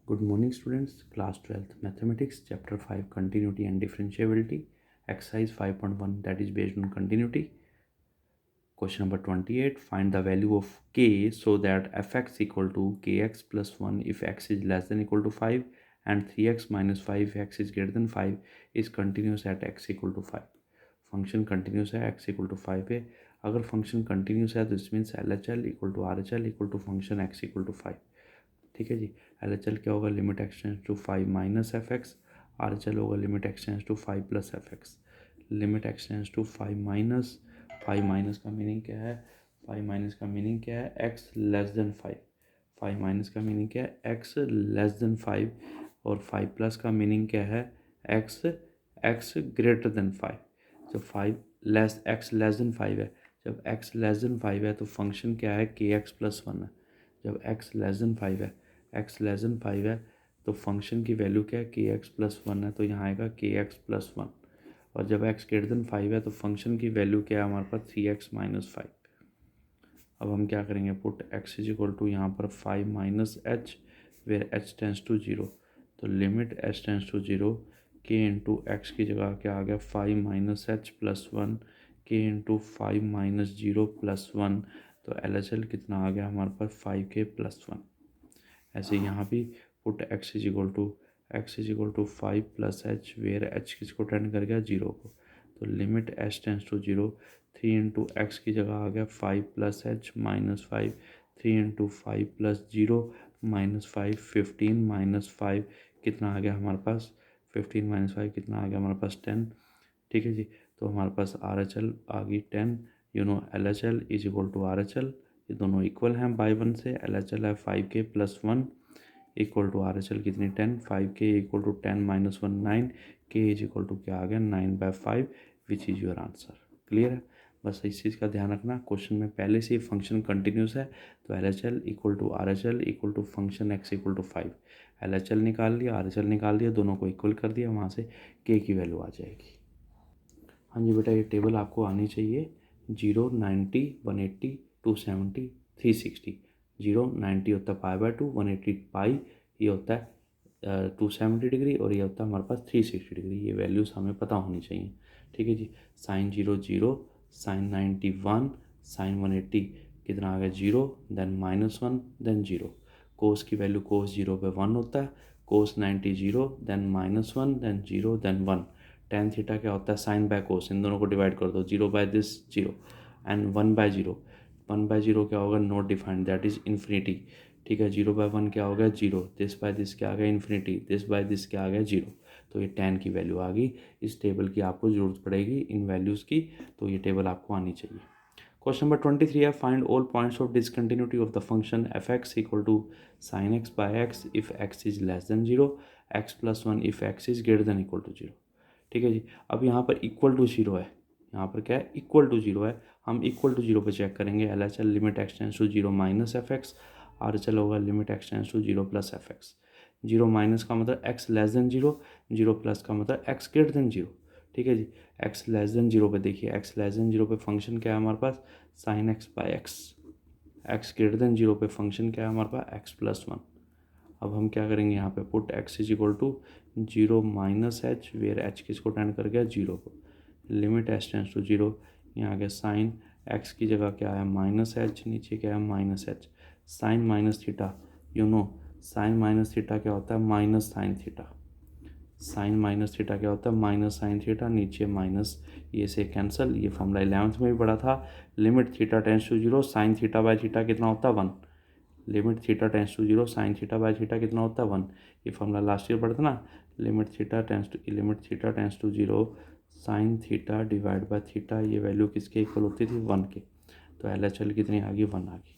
Good morning students, class 12th mathematics chapter 5 continuity and differentiability exercise 5.1 that is based on continuity. Question number 28, find the value of k so that fx equal to kx plus 1 if x is less than equal to 5 and 3x minus 5 if x is greater than 5 is continuous at x equal to 5. Function continuous है x equal to 5 है. अगर function continuous है तो this means L H L equal to R H L equal to function x equal to 5. ठीक है जी. L H L क्या होगा, limit x tends to 5 minus F X. R H L होगा limit x tends to 5 plus F X. Limit x tends to 5 minus का meaning क्या है, 5 minus का मीनिंग क्या है, एक्स लेस देन 5. 5 माइनस का मीनिंग क्या है, एक्स लेस देन 5. और 5 प्लस का मीनिंग क्या है, एक्स ग्रेटर देन 5. जब 5 लेस एक्स लेस देन 5 है, जब एक्स लेस देन 5 है तो फंक्शन क्या है, के एक्स प्लस 1 है. जब एक्स लेस देन 5 है, एक्स लेस देन 5 है तो फंक्शन की वैल्यू क्या है, के एक्स प्लस 1 है, तो यहाँ आएगा के एक्स प्लस 1. और जब एक्स ग्रेटर देन 5 है तो फंक्शन की वैल्यू क्या है हमारे पास, 3x माइनस 5. अब हम क्या करेंगे, put x is equal to यहाँ पर 5 minus H where h tends to 0. तो लिमिट h टेंस टू 0 के इंटू एक्स की जगह क्या आ गया, 5 माइनस एच प्लस 1 के इंटू 5 माइनस 0 प्लस 1. तो एल एच एल कितना आ गया हमारे पास, 5k प्लस 1. ऐसे यहाँ भी put x is equal to 5 plus h where h किसको टेंड कर गया, 0 को. तो limit h tends to 0, 3 into x की जगह आ गया 5 plus h minus 5. 3 into 5 plus 0 minus 5, 15 minus 5 कितना आ गया हमारे पास, 15 माइनस 5 कितना आ गया हमारे पास, 10. ठीक है जी. तो हमारे पास आर एच एल आ गई 10. L H L is equal to R H L, ये दोनों इक्वल हैं बाई 1 से. एल एच एल है 5k plus 1 equal to R H L कितनी, 10. 5k equal to 10 minus 1 9. के इज इक्वल टू क्या आ गया, 9/5 which is your answer. Clear है. बस इस चीज़ का ध्यान रखना, क्वेश्चन में पहले से ही फंक्शन कंटिन्यूस है तो L H L equal to R H L equal to function x equal to 5. L H L निकाल लिया, आर एच एल निकाल दिया, दोनों को इक्वल कर दिया, वहाँ से के की वैल्यू आ जाएगी. हाँ जी बेटा, ये टेबल आपको आनी चाहिए. 0, 90, 180, 270, 360. 0, 90 होता है π/2, 180 पाई, ये होता है 270 डिग्री, और ये होता है हमारे पास 360 डिग्री. ये वैल्यूज़ हमें पता होनी चाहिए. ठीक है जी. साइन 0 0, साइन 90 1, साइन 180 कितना आ गया, 0, देन -1, देन 0. कोस की वैल्यू कोस 0 पे 1 होता है, cos 90 0, then -1, then 0, then 1. Tan theta क्या होता है, साइन बाय कोस. इन दोनों को डिवाइड कर दो, 0 बाय दिस 0 एंड 1/0. 1/0 क्या होगा, not defined, that is infinity. ठीक है. 0/1 क्या हो गया, 0. दिस बाय दिस क्या आ गया, इन्फिनिटी. दिस बाय दिस क्या आ गया, 0. तो ये टेन की वैल्यू आ गई. इस टेबल की आपको ज़रूरत पड़ेगी इन वैल्यूज़ की, तो ये टेबल आपको आनी चाहिए. क्वेश्चन नंबर 23 है, find all points of discontinuity of the function F X equal to sine X by X if X is less than 0, X plus 1 if X is greater than equal to 0. ठीक है जी. अब यहाँ पर equal to 0 है, यहाँ पर क्या है, इक्वल टू 0 है. हम इक्वल टू 0 पर चेक करेंगे. L H L limit x tends to 0 minus F X. R H L होगा limit x tends to 0 plus F X. 0 minus का मतलब एक्स लेस देन 0, 0 प्लस का मतलब एक्स ग्रेटर देन 0. ठीक है जी. एक्स लेस देन 0 पे देखिए, एक्स लेस देन 0 पे फंक्शन क्या है हमारे पास, sine X by X. X greater than 0 पे फंक्शन क्या है हमारे पास, एक्स प्लस 1. अब हम क्या करेंगे, यहाँ पे put x is equal to 0 minus H where H किसको टेंड कर गया, 0 को. लिमिट एच टेंस टू 0, यहाँ आ गया साइन x की जगह क्या है, माइनस एच, नीचे क्या है, minus H. Sine minus theta, sine minus theta क्या होता है, minus sine theta. Sine minus theta क्या होता है, माइनस साइन थीटा, नीचे माइनस, ये से कैंसिल. ये फॉर्मूला 11th में भी पढ़ा था. Limit theta tends to 0, sine theta by theta कितना होता है, 1. Limit theta tends to 0, sine theta by theta कितना होता है, 1. ये फॉर्मूला लास्ट ईयर पढ़ते ना. Limit theta tends to 0, sine theta divide by theta, ये वैल्यू किसके इक्वल होती थी, 1 के. तो एल एच एल कितनी आ गई, 1 आ गई.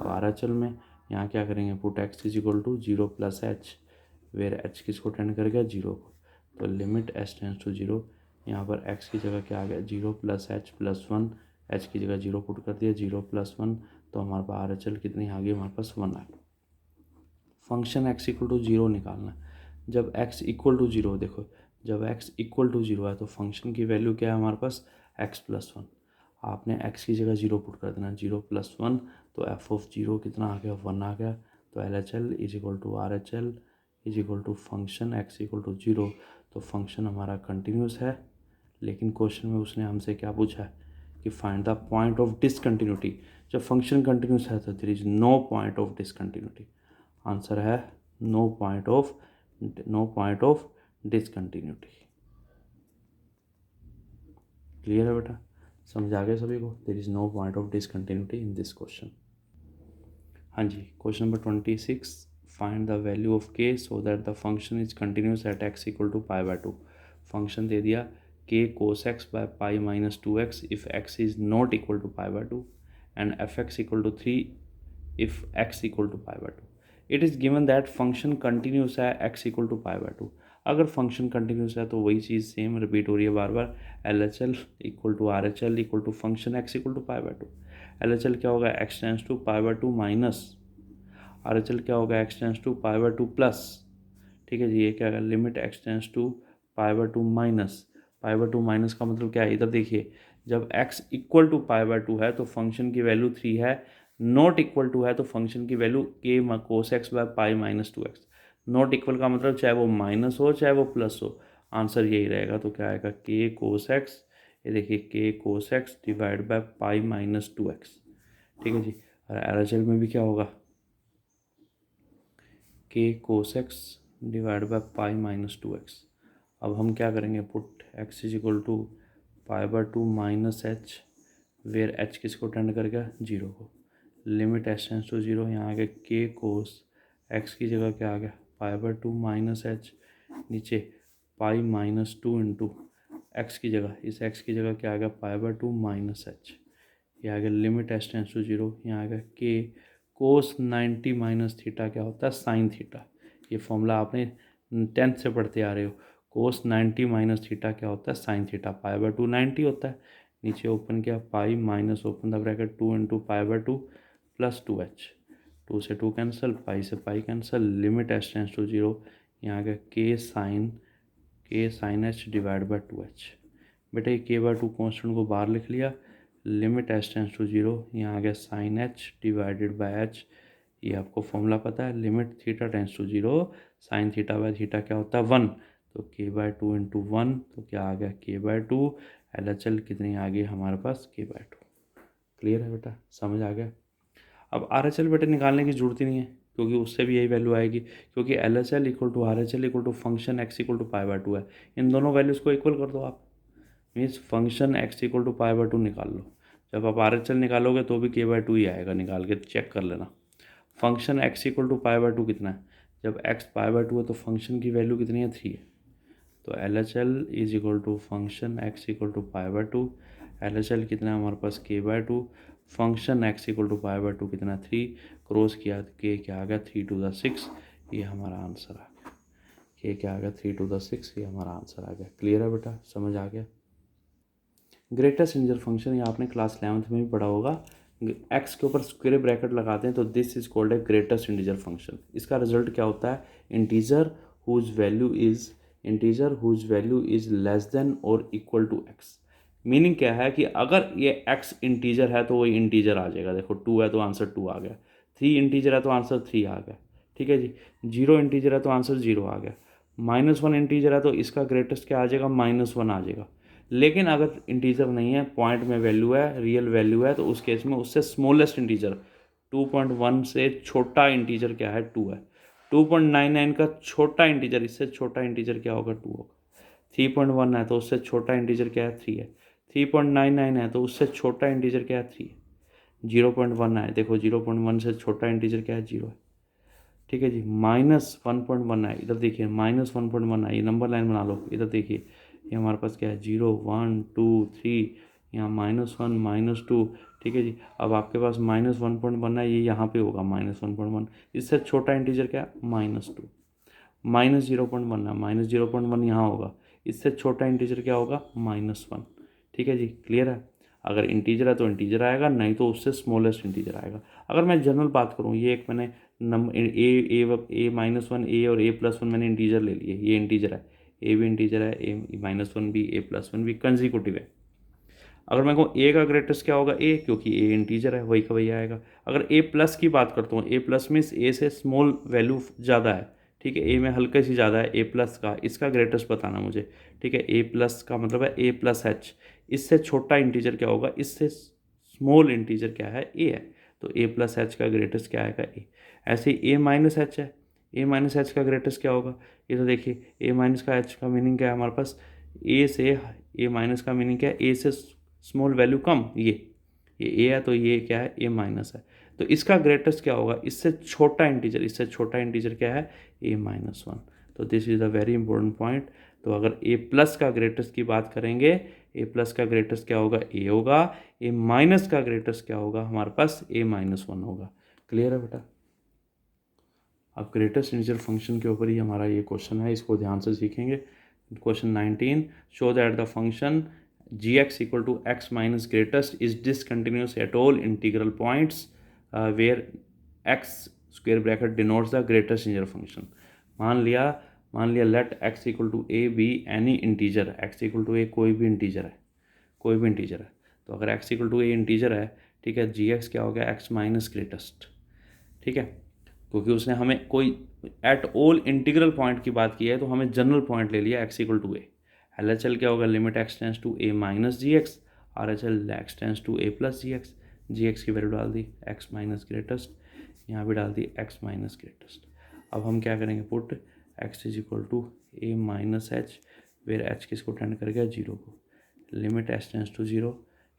अब आर एच एल में यहाँ क्या करेंगे, put x is equal to 0 plus h where H किसको टेंड कर गया, 0 को. तो लिमिट एच टेंस टू 0, यहाँ पर एक्स की जगह क्या आ गया, 0 प्लस एच प्लस 1. एच की जगह 0 पुट कर दिया, 0 प्लस 1. तो हमारे पास आर एच एल कितनी आ गई, हमारे पास 1 आ गई. फंक्शन एक्स इक्वल टू 0 निकालना है. जब एक्स इक्वल टू 0, देखो जब एक्स इक्वल टू 0 है तो फंक्शन की वैल्यू क्या है हमारे पास, एक्स प्लस 1. आपने एक्स की जगह 0 पुट कर देना, 0 प्लस 1. तो एफ ऑफ 0 कितना आ गया, 1 आ गया. तो L H L is equal to R H L is equal to function x equal to 0, तो फंक्शन हमारा कंटिन्यूस है। लेकिन क्वेश्चन में उसने हमसे क्या पूछा है कि find the point of discontinuity. जब फंक्शन कंटिन्यूस है तो there is no point of discontinuity. Answer है no point of discontinuity. Clear है बेटा, समझ आ गया सभी को? There is no point of discontinuity in this question. हाँ जी, question number 26, find the value of K so that the function is continuous at X equal to π/2। Function दे दिया k cos x by pi minus 2x if x is not equal to π/2 and fx equal to 3 if x equal to π/2। it is given that function continuous है x equal to π/2। अगर function continuous है तो वही चीज़ same repeat हो रही है बार बार। LHL equal to RHL equal to function x equal to π/2। LHL क्या होगा, x tends to π/2 minus RHL क्या होगा, x टेंस टू π/2 प्लस। ठीक है जी, ये क्या है, limit x tends to π/2 minus. π/2 minus का मतलब क्या है, इधर देखिए, जब x इक्वल टू π/2 है तो फंक्शन की वैल्यू 3 है, नॉट इक्वल टू है तो फंक्शन की value k cos x bye pi minus 2x। Not equal का मतलब चाहे वो माइनस हो चाहे वो प्लस हो, आंसर यही रहेगा। तो क्या आएगा, k cos x, ये देखिए k cos x divide by pi minus 2x। ठीक है जी, और RHL में भी क्या होगा, k cos x divide by pi minus 2x। अब हम क्या करेंगे, put x is equal to π/2 minus H, where h किसको टेंड कर गया, 0 को। लिमिट h टेंस टू 0, यहाँ आ गया k कोस x की जगह क्या आ गया, π/2 माइनस एच, नीचे पाई माइनस 2 इंटू एक्स की जगह, इस x की जगह क्या आ गया, π/2 माइनस एच। ये आ गया लिमिट h टेंस टू 0, यहाँ आ गया k कोस 90 माइनस थीटा क्या होता है, साइन थीटा। ये फॉर्मूला आपने 10th से पढ़ते आ रहे हो। कोस 90 माइनस थीटा क्या होता है, साइन थीटा। π/2 90 होता है, नीचे ओपन किया pi minus open the bracket 2 into π/2 plus 2h, 2 से 2 कैंसिल, पाई से pi cancel, limit h tends to 0, यहाँ आ गया k sine h divide by 2h। बेटा ये k/2 कॉन्स्टेंट को बाहर लिख लिया, लिमिट h टेंस टू 0, यहाँ आ गया sine h divided by h। ये आपको फॉर्मूला पता है, limit theta tends to 0, sine theta by theta क्या होता है, 1, तो k/2 इंटू 1, तो क्या आ गया k/2। LHL कितनी आ गई हमारे पास, k/2। क्लियर है बेटा, समझ आ गया? अब RHL बेटे निकालने की जरूरत ही नहीं है, क्योंकि उससे भी यही वैल्यू आएगी, क्योंकि LHL equal to RHL equal to function x equal to π/2 है। इन दोनों वैल्यूज़ को इक्वल कर दो आप, means function x equal to π/2 निकाल लो। जब आप RHL निकालोगे तो भी k/2 ही आएगा, निकाल के चेक कर लेना। फंक्शन x इक्वल टू π/2 कितना है, जब x π/2 है तो फंक्शन की वैल्यू कितनी है, 3 है। तो LHL is equal to function x equal to π/2। LHL कितना है हमारे पास, k/2, function x equal to π/2 कितना, 3, क्रॉस किया k क्या आ गया, 3 to the 6, ये हमारा आंसर आ गया। k क्या आ गया, 3 to the 6, ये हमारा आंसर आ गया। क्लियर है बेटा, समझ आ गया? ग्रेटेस्ट इंटीजर फंक्शन, ये आपने क्लास 11th में भी पढ़ा होगा। x के ऊपर स्क्वायर ब्रैकेट लगाते हैं तो this is called a greatest integer function. इसका रिजल्ट क्या होता है, integer whose value is less than और इक्वल टू x। मीनिंग क्या है कि अगर ये x इंटीजर है तो वही इंटीजर आ जाएगा। देखो 2 है तो आंसर 2 आ गया, 3 इंटीजर है तो आंसर 3 आ गया। ठीक है जी, 0 इंटीजर है तो आंसर 0 आ गया, -1 इंटीजर है तो इसका ग्रेटेस्ट क्या आ जाएगा, -1 आ जाएगा। लेकिन अगर इंटीजर नहीं है, पॉइंट में वैल्यू है, रियल वैल्यू है, तो उस केस में उससे स्मॉलेस्ट इंटीजर 2.1 से छोटा इंटीजर क्या है, 2 है। 2.99 का छोटा इंटीजर, इससे छोटा इंटीजर क्या होगा, 2 होगा। 3.1 है तो उससे छोटा इंटीजर क्या है, 3 है। 3.99 है तो उससे छोटा इंटीजर क्या है, 3 है। 0.1 है, देखो 0.1 से छोटा इंटीजर क्या है, 0 है। ठीक है जी, -1.1 है, इधर देखिए -1.1 है, ये नंबर लाइन बना लो, इधर देखिए ये हमारे पास क्या है, 0 1 2 3, यहाँ -1 -2। ठीक है जी, अब आपके पास -1.1 है, ये यहाँ पे होगा -1.1। इससे छोटा इंटीजर क्या है, -2। -0.1 है, -0.1 यहाँ होगा, इससे छोटा इंटीजर क्या होगा, -1। ठीक है जी, क्लियर है? अगर इंटीजर है तो इंटीजर आएगा, नहीं तो उससे स्मॉलेस्ट इंटीजर आएगा। अगर मैं जनरल बात करूँ, ये एक मैंने नंबर a-1 a और a+1 मैंने इंटीजर ले लिए, ये इंटीजर है, ए भी इंटीजर है, a-1 भी a+1 भी कंजिक्यूटिव है। अगर मैं कहूँ ए का ग्रेटेस्ट क्या होगा, ए, क्योंकि ए इंटीजर है, वही का वही आएगा। अगर a+ की बात करता हूँ, a+ मीन्स ए से स्मॉल वैल्यू ज़्यादा है, ठीक है, ए में हल्के सी ज़्यादा है, ए प्लस का, इसका ग्रेटेस्ट बताना मुझे। ठीक है, ए प्लस का मतलब है ए प्लस एच, इससे छोटा इंटीजर क्या होगा, इससे स्मॉल इंटीजर क्या है, ए है, तो ए प्लस एच का ग्रेटेस्ट क्या आएगा, ए। ऐसे ही ए माइनस एच है, ए माइनस एच का ग्रेटेस्ट क्या होगा, ये तो देखिए ए माइनस का एच का मीनिंग क्या है हमारे पास, ए से ए माइनस का मीनिंग क्या है, ए से स्मॉल वैल्यू कम, ये ए है तो ये क्या है, ए माइनस है, तो इसका ग्रेटेस्ट क्या होगा, इससे छोटा इंटीजर, इससे छोटा इंटीजर क्या है, ए माइनस वन। तो this is a very important point. तो अगर ए प्लस का ग्रेटेस्ट की बात करेंगे, ए प्लस का ग्रेटेस्ट क्या होगा, ए होगा, ए माइनस का ग्रेटेस्ट क्या होगा हमारे पास, ए माइनस वन होगा। क्लियर है बेटा। अब ग्रेटेस्ट इंटीजर फंक्शन के ऊपर ही हमारा ये क्वेश्चन है, इसको ध्यान से सीखेंगे। Question 19, show that the function G X equal to X minus greatest is discontinuous at all integral points where X square bracket denotes the greatest integer function. मान लिया let X equal to A B any integer, X equal to A कोई भी integer है, कोई भी integer है। तो अगर x equal to a integer है, ठीक है, जी एक्स क्या हो गया, एक्स माइनस ग्रेटेस्ट। ठीक है, क्योंकि उसने हमें कोई एट ऑल इंटीग्रल पॉइंट की बात की है, तो हमें जनरल पॉइंट ले लिया x equal to a. L H L क्या होगा, limit x tends to a minus g x, R H L x tends to a plus g x. G x की वैल्यू डाल दी एक्स माइनस ग्रेटेस्ट, यहाँ भी डाल दी x minus greatest. अब हम क्या करेंगे, put x is equal to a minus h, where h किसको टेंड कर गया, जीरो को, limit h tends to zero.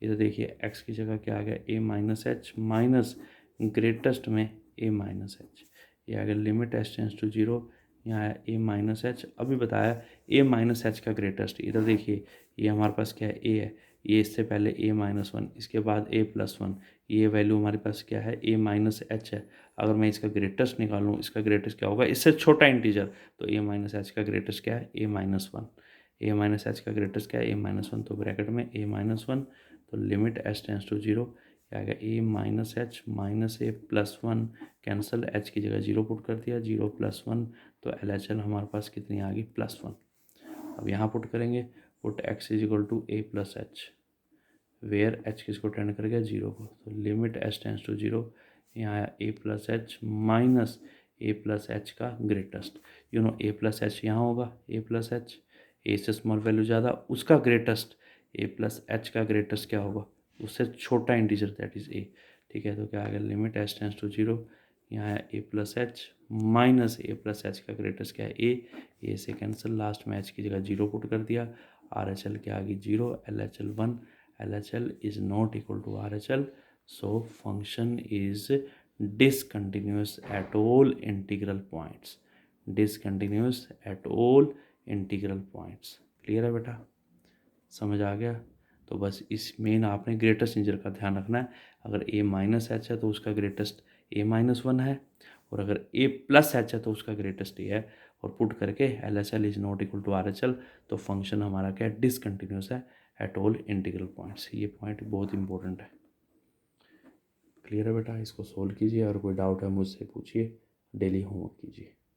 ये तो देखिए एक्स की जगह क्या आ गया, a minus h minus greatest में ए माइनस एच, ये आ गया limit h tends to zero, यहाँ आया ए माइनस एच। अभी बताया ए माइनस एच का ग्रेटेस्ट, इधर देखिए ये हमारे पास क्या है, ए है, ये इससे पहले ए माइनस वन, इसके बाद ए प्लस वन, ये वैल्यू हमारे पास क्या है, ए माइनस एच है। अगर मैं इसका ग्रेटेस्ट निकालूँ, इसका ग्रेटेस्ट क्या होगा, इससे छोटा इंटीजर, तो ए माइनस एच का ग्रेटेस्ट क्या है, a minus one. A minus h का ग्रेटेस्ट क्या है, ए माइनस वन, तो ब्रैकेट में ए माइनस वन, तो limit h tends to zero, क्या आ गया, a minus h minus a plus one, cancel, h की जगह जीरो पुट कर दिया, जीरो प्लस वन, तो एल एच एल हमारे पास कितनी आ गई, प्लस वन। अब यहाँ पुट करेंगे, put x is equal to a plus h, where H किसको टेंड कर गया, जीरो को, तो limit h tends to zero, यहाँ आया a plus h minus a plus h का greatest. You know a plus h यहाँ होगा, ए प्लस एच, ए से स्मॉल वैल्यू ज़्यादा, उसका ग्रेटेस्ट, ए प्लस एच का ग्रेटेस्ट क्या होगा, उससे छोटा इंटीजर, दैट इज़ ए। ठीक है, तो क्या आ गया, limit h tends to zero, यहाँ है a plus h minus a plus h का ग्रेटेस्ट क्या है, ए से कैंसिल, लास्ट में एच की जगह जीरो पुट कर दिया, आर एच एल क्या आ गई, zero, L H L one, L H L is not equal to R H L, so function is discontinuous at all integral points, discontinuous at all integral points. Clear है बेटा, समझ आ गया। तो बस इस मेन आपने ग्रेटेस्ट इंटीजर का ध्यान रखना है। अगर ए माइनस एच है तो उसका ग्रेटेस्ट ए माइनस वन है, और अगर ए प्लस एच है तो उसका ग्रेटेस्ट ए है, और पुट करके L H L is not equal to R H L, तो फंक्शन हमारा क्या है, डिसकंटिन्यूस है एट ऑल इंटीग्रल पॉइंट्स। ये पॉइंट बहुत इंपॉर्टेंट है। क्लियर है बेटा, इसको सोल्व कीजिए, और कोई डाउट है मुझसे पूछिए, डेली होमवर्क कीजिए।